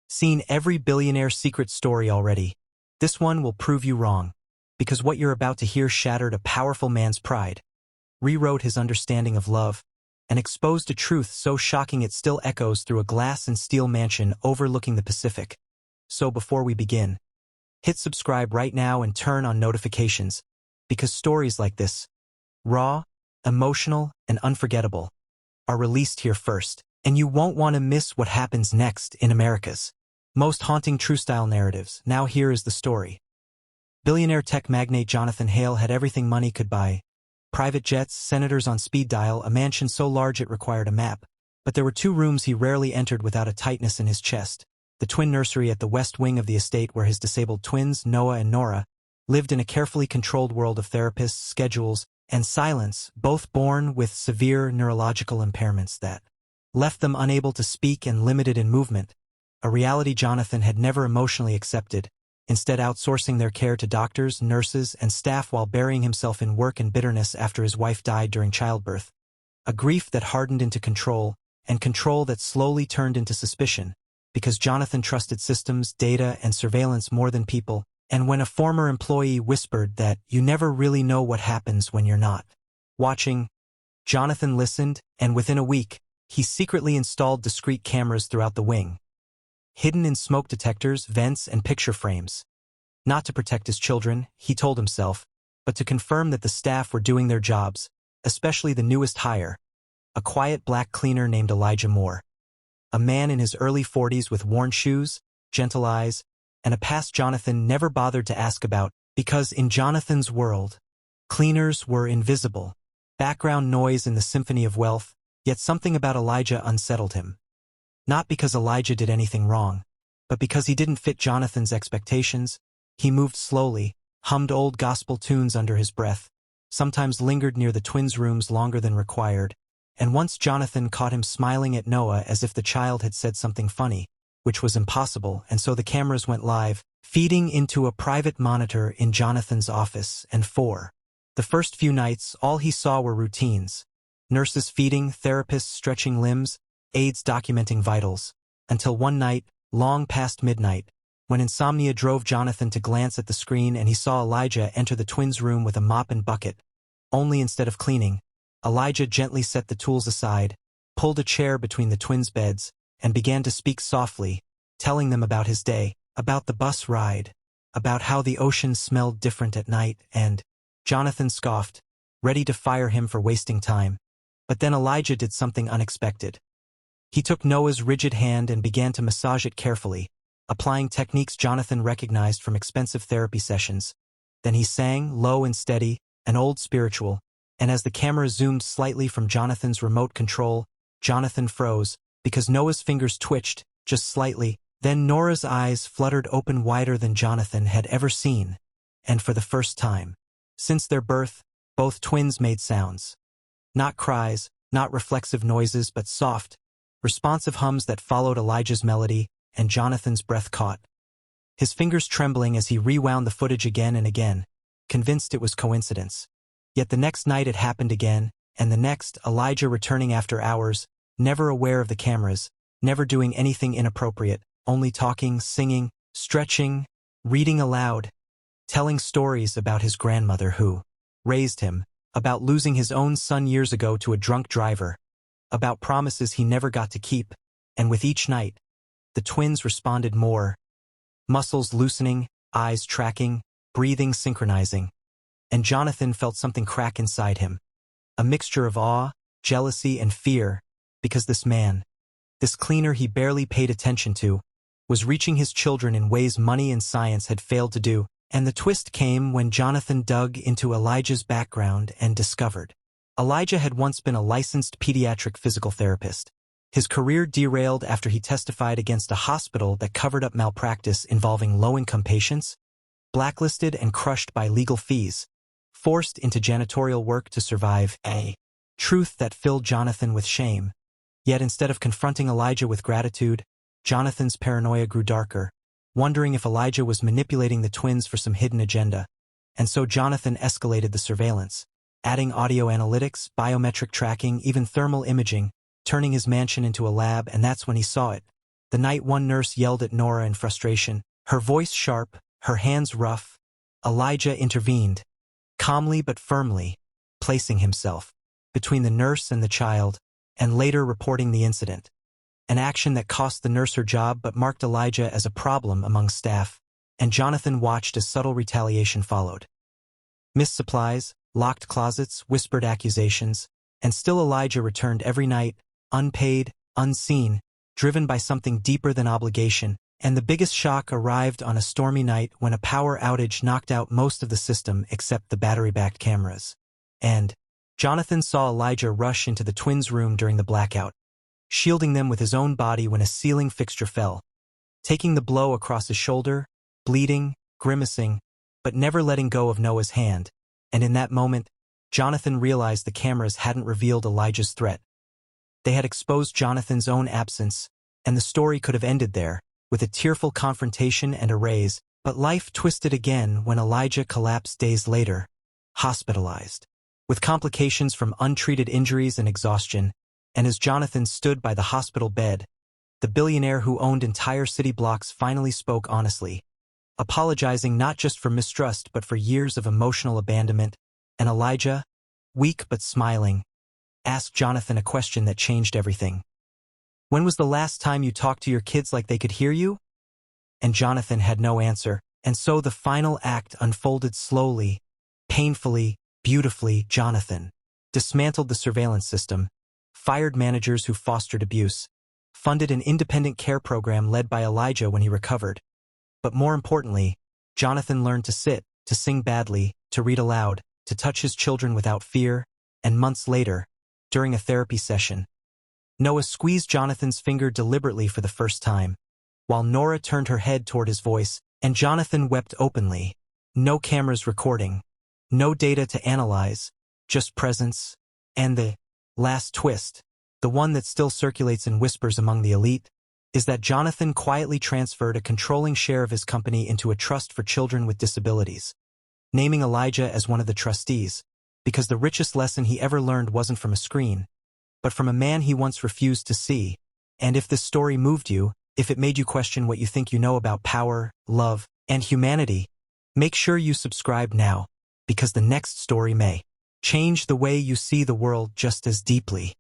Seen every billionaire secret story already. This one will prove you wrong, because what you're about to hear shattered a powerful man's pride, rewrote his understanding of love, and exposed a truth so shocking it still echoes through a glass and steel mansion overlooking the Pacific. So before we begin, hit subscribe right now and turn on notifications, because stories like this, raw, emotional, and unforgettable, are released here first, and you won't want to miss what happens next in America's most haunting true-style narratives. Now here is the story. Billionaire tech magnate Jonathan Hale had everything money could buy. Private jets, senators on speed dial, a mansion so large it required a map. But there were two rooms he rarely entered without a tightness in his chest. The twin nursery at the west wing of the estate where his disabled twins, Noah and Nora, lived in a carefully controlled world of therapists, schedules, and silence, both born with severe neurological impairments that left them unable to speak and limited in movement, a reality Jonathan had never emotionally accepted, instead outsourcing their care to doctors, nurses, and staff while burying himself in work and bitterness after his wife died during childbirth. A grief that hardened into control, and control that slowly turned into suspicion, because Jonathan trusted systems, data, and surveillance more than people, and when a former employee whispered that you never really know what happens when you're not watching, Jonathan listened, and within a week, he secretly installed discreet cameras throughout the wing, hidden in smoke detectors, vents, and picture frames. Not to protect his children, he told himself, but to confirm that the staff were doing their jobs, especially the newest hire, a quiet black cleaner named Elijah Moore. A man in his early 40s with worn shoes, gentle eyes, and a past Jonathan never bothered to ask about, because in Jonathan's world, cleaners were invisible. Background noise in the symphony of wealth, yet something about Elijah unsettled him. Not because Elijah did anything wrong, but because he didn't fit Jonathan's expectations. He moved slowly, hummed old gospel tunes under his breath, sometimes lingered near the twins' rooms longer than required, and once Jonathan caught him smiling at Noah as if the child had said something funny, which was impossible, and so the cameras went live, feeding into a private monitor in Jonathan's office, and for the first few nights, all he saw were routines. Nurses feeding, therapists stretching limbs, aides documenting vitals, until one night, long past midnight, when insomnia drove Jonathan to glance at the screen and he saw Elijah enter the twins' room with a mop and bucket. Only instead of cleaning, Elijah gently set the tools aside, pulled a chair between the twins' beds, and began to speak softly, telling them about his day, about the bus ride, about how the ocean smelled different at night, and Jonathan scoffed, ready to fire him for wasting time. But then Elijah did something unexpected. He took Noah's rigid hand and began to massage it carefully, applying techniques Jonathan recognized from expensive therapy sessions. Then he sang, low and steady, an old spiritual, and as the camera zoomed slightly from Jonathan's remote control, Jonathan froze, because Noah's fingers twitched, just slightly. Then Nora's eyes fluttered open wider than Jonathan had ever seen, and for the first time since their birth, both twins made sounds. Not cries, not reflexive noises, but soft, responsive hums that followed Elijah's melody, and Jonathan's breath caught, his fingers trembling as he rewound the footage again and again, convinced it was coincidence. Yet the next night it happened again, and the next, Elijah returning after hours, never aware of the cameras, never doing anything inappropriate, only talking, singing, stretching, reading aloud, telling stories about his grandmother who raised him, about losing his own son years ago to a drunk driver, about promises he never got to keep, and with each night, the twins responded more, muscles loosening, eyes tracking, breathing synchronizing, and Jonathan felt something crack inside him, a mixture of awe, jealousy, and fear, because this man, this cleaner he barely paid attention to, was reaching his children in ways money and science had failed to do. And the twist came when Jonathan dug into Elijah's background and discovered Elijah had once been a licensed pediatric physical therapist. His career derailed after he testified against a hospital that covered up malpractice involving low-income patients, blacklisted and crushed by legal fees, forced into janitorial work to survive, a truth that filled Jonathan with shame. Yet instead of confronting Elijah with gratitude, Jonathan's paranoia grew darker, wondering if Elijah was manipulating the twins for some hidden agenda. And so Jonathan escalated the surveillance, adding audio analytics, biometric tracking, even thermal imaging, turning his mansion into a lab, and that's when he saw it. The night one nurse yelled at Nora in frustration, her voice sharp, her hands rough, Elijah intervened, calmly but firmly, placing himself between the nurse and the child, and later reporting the incident. An action that cost the nurse her job but marked Elijah as a problem among staff, and Jonathan watched as subtle retaliation followed. Missed supplies, locked closets, whispered accusations, and still Elijah returned every night, unpaid, unseen, driven by something deeper than obligation, and the biggest shock arrived on a stormy night when a power outage knocked out most of the system except the battery-backed cameras. And Jonathan saw Elijah rush into the twins' room during the blackout, shielding them with his own body when a ceiling fixture fell, taking the blow across his shoulder, bleeding, grimacing, but never letting go of Noah's hand, and in that moment, Jonathan realized the cameras hadn't revealed Elijah's threat. They had exposed Jonathan's own absence, and the story could have ended there, with a tearful confrontation and a raise, but life twisted again when Elijah collapsed days later, hospitalized, with complications from untreated injuries and exhaustion, and as Jonathan stood by the hospital bed, the billionaire who owned entire city blocks finally spoke honestly, apologizing not just for mistrust but for years of emotional abandonment, and Elijah, weak but smiling, asked Jonathan a question that changed everything. "When was the last time you talked to your kids like they could hear you?" And Jonathan had no answer, and so the final act unfolded slowly, painfully, beautifully. Jonathan dismantled the surveillance system, fired managers who fostered abuse, funded an independent care program led by Elijah when he recovered. But more importantly, Jonathan learned to sit, to sing badly, to read aloud, to touch his children without fear, and months later, during a therapy session, Noah squeezed Jonathan's finger deliberately for the first time, while Nora turned her head toward his voice, and Jonathan wept openly. No cameras recording, no data to analyze, just presence, and the last twist, the one that still circulates in whispers among the elite, is that Jonathan quietly transferred a controlling share of his company into a trust for children with disabilities, naming Elijah as one of the trustees, because the richest lesson he ever learned wasn't from a screen, but from a man he once refused to see. And if this story moved you, if it made you question what you think you know about power, love, and humanity, make sure you subscribe now, because the next story may change the way you see the world just as deeply.